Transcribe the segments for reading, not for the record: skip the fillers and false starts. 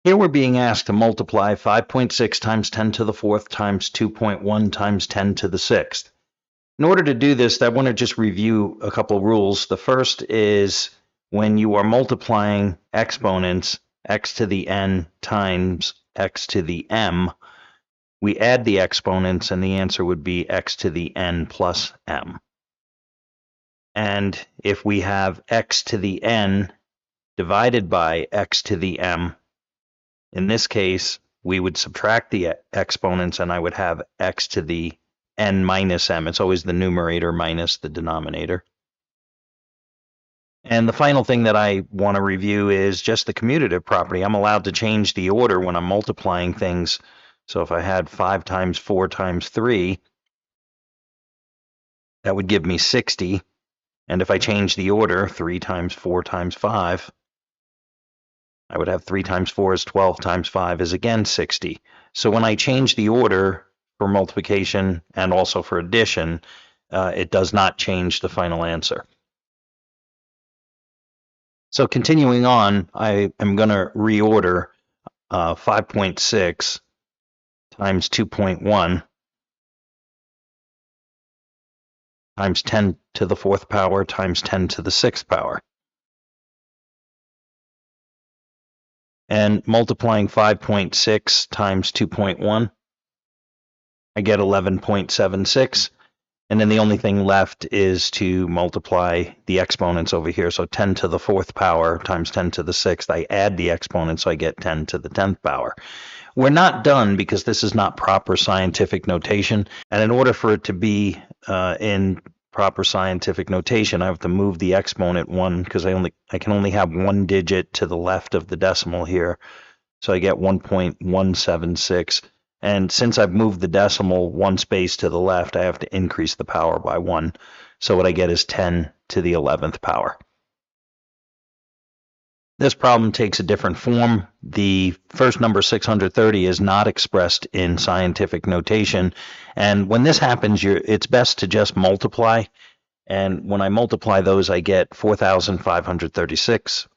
Here we're being asked to multiply 5.6 times 10 to the fourth times 2.1 times 10 to the sixth. In order to do this, I want to just review a couple rules. The first is when you are multiplying exponents, x to the n times x to the m, we add the exponents and the answer would be x to the n plus m. And if we have x to the n divided by x to the m, in this case, we would subtract the exponents and I would have x to the n minus m. It's always the numerator minus the denominator. And the final thing that I want to review is just the commutative property. I'm allowed to change the order when I'm multiplying things. So if I had 5 times 4 times 3, that would give me 60. And if I change the order, 3 times 4 times 5, I would have 3 times 4 is 12 times 5 is again 60. So when I change the order for multiplication and also for addition, it does not change the final answer. So continuing on, I am going to reorder 5.6 times 2.1 times 10 to the fourth power times 10 to the sixth power. And multiplying 5.6 times 2.1, I get 11.76. And then the only thing left is to multiply the exponents over here. So 10 to the fourth power times 10 to the sixth. I add the exponent, so I get 10 to the 10th power. We're not done because this is not proper scientific notation. And in order for it to be in proper scientific notation, I have to move the exponent one because I can only have one digit to the left of the decimal here. So I get 1.176. And since I've moved the decimal one space to the left, I have to increase the power by 1. So what I get is 10 to the 11th power. This problem takes a different form. The first number, 630, is not expressed in scientific notation. And when this happens, it's best to just multiply. And when I multiply those, I get 4,536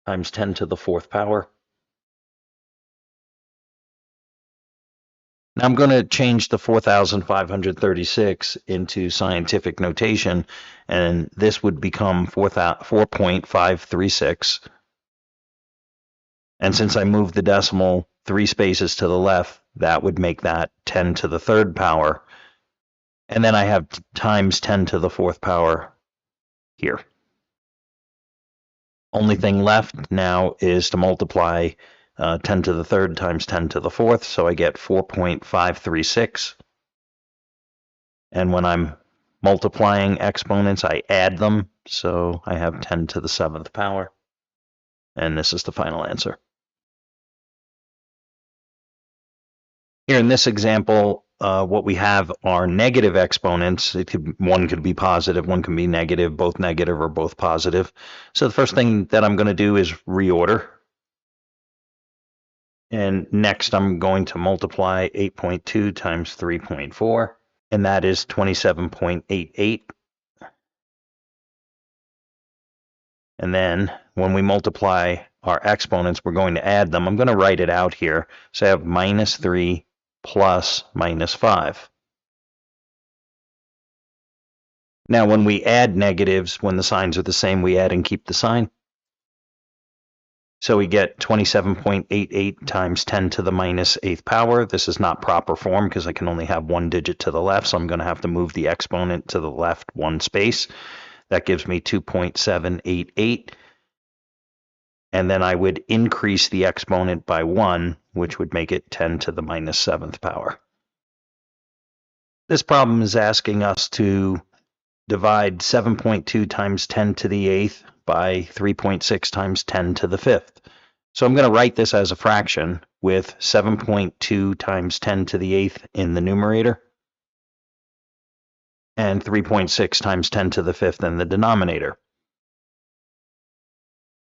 times 10 to the fourth power. Now I'm going to change the 4,536 into scientific notation, and this would become 4.536. And since I moved the decimal 3 spaces to the left, that would make that 10 to the third power. And then I have times 10 to the fourth power here. Only thing left now is to multiply 10 to the third times 10 to the fourth, so I get 4.536. And when I'm multiplying exponents, I add them, so I have 10 to the seventh power. And this is the final answer. Here in this example, what we have are negative exponents. One could be positive, one can be negative, both negative or both positive. So the first thing that I'm going to do is reorder. And next I'm going to multiply 8.2 times 3.4, and that is 27.88. And then when we multiply our exponents, we're going to add them. I'm going to write it out here. So I have minus 3 plus minus 5. Now when we add negatives, when the signs are the same, we add and keep the sign. So we get 27.88 times 10 to the minus 8th power. This is not proper form because I can only have one digit to the left, so I'm going to have to move the exponent to the left one space. That gives me 2.788. And then I would increase the exponent by 1, which would make it 10 to the minus 7th power. This problem is asking us to divide 7.2 times 10 to the 8th by 3.6 times 10 to the 5th. So I'm going to write this as a fraction with 7.2 times 10 to the 8th in the numerator and 3.6 times 10 to the 5th in the denominator.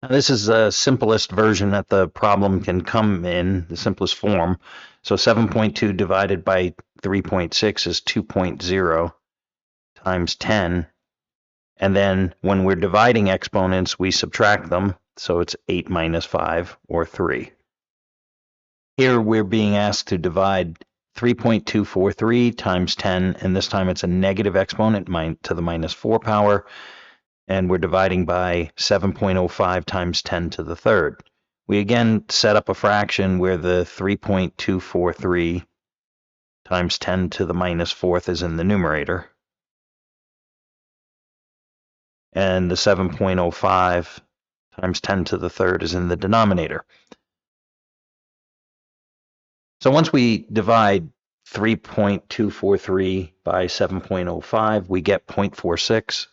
Now this is the simplest version that the problem can come in, the simplest form. So 7.2 divided by 3.6 is 2.0 times 10. And then when we're dividing exponents, we subtract them. So it's 8 minus 5, or 3. Here we're being asked to divide 3.243 times 10, and this time it's a negative exponent to the minus 4 power, and we're dividing by 7.05 times 10 to the third. We again set up a fraction where the 3.243 times 10 to the minus 4th is in the numerator, and the 7.05 times 10 to the third is in the denominator. So once we divide 3.243 by 7.05, we get 0.46.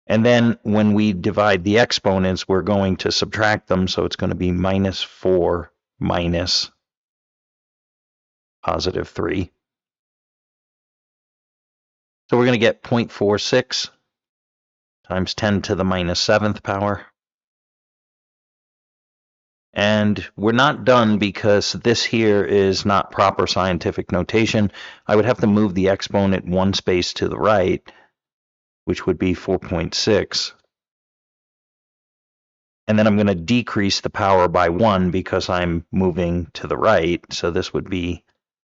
And then when we divide the exponents, we're going to subtract them, so it's going to be minus 4 minus positive 3. So we're going to get 0.46 times 10 to the minus 7th power. And we're not done because this here is not proper scientific notation. I would have to move the exponent one space to the right, which would be 4.6. And then I'm going to decrease the power by 1 because I'm moving to the right. So this would be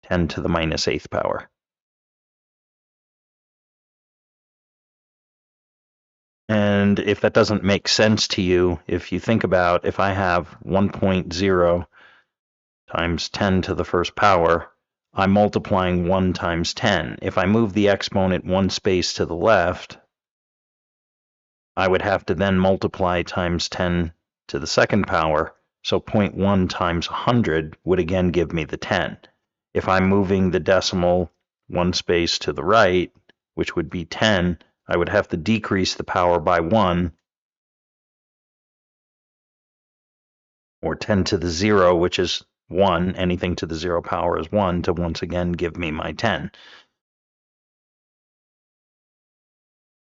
10 to the minus 8th power. And if that doesn't make sense to you, if you think about if I have 1.0 times 10 to the first power, I'm multiplying 1 times 10. If I move the exponent one space to the left, I would have to then multiply times 10 to the second power. So 0.1 times 100 would again give me the 10. If I'm moving the decimal one space to the right, which would be 10, I would have to decrease the power by 1, or 10 to the 0, which is 1. Anything to the 0 power is 1, to once again give me my 10.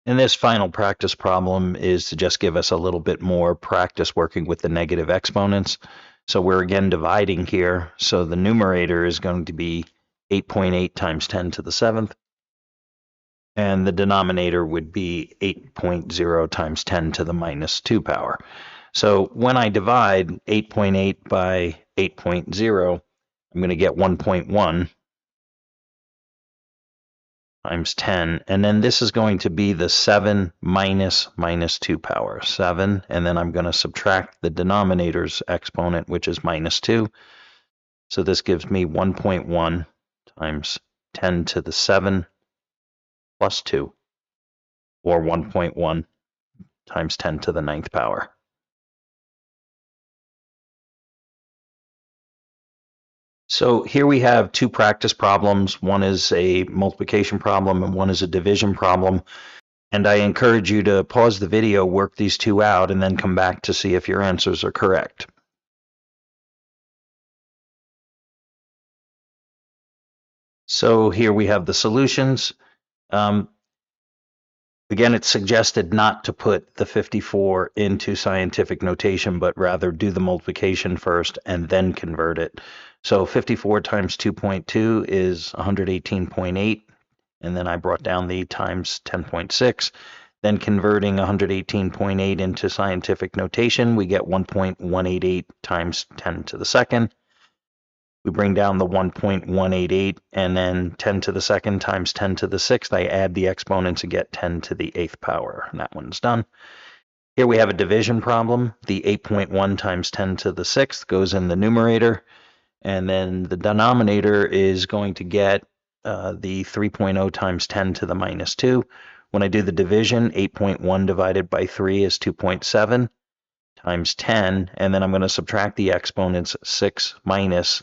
And this final practice problem is to just give us a little bit more practice working with the negative exponents. So we're again dividing here. So the numerator is going to be 8.8 times 10 to the 7th. And the denominator would be 8.0 times 10 to the minus 2 power. So when I divide 8.8 by 8.0, I'm going to get 1.1 times 10. And then this is going to be the 7 minus 2 power. 7, and then I'm going to subtract the denominator's exponent, which is minus 2. So this gives me 1.1 times 10 to the 7 plus 2, or 1.1 times 10 to the 9th power. So here we have two practice problems. One is a multiplication problem and one is a division problem. And I encourage you to pause the video, work these two out, and then come back to see if your answers are correct. So here we have the solutions. Again, it's suggested not to put the 54 into scientific notation, but rather do the multiplication first and then convert it. So 54 times 2.2 is 118.8, and then I brought down the times 10.6. Then converting 118.8 into scientific notation, we get 1.188 times 10 to the second. We bring down the 1.188, and then 10 to the second times 10 to the sixth. I add the exponents and get 10 to the 8th power, and that one's done. Here we have a division problem. The 8.1 times 10 to the 6th goes in the numerator, and then the denominator is going to get the 3.0 times 10 to the minus 2. When I do the division, 8.1 divided by 3 is 2.7. Times 10, and then I'm going to subtract the exponents 6 minus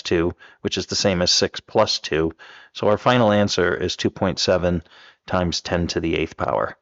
2, which is the same as 6 plus 2. So our final answer is 2.7 times 10 to the 8th power.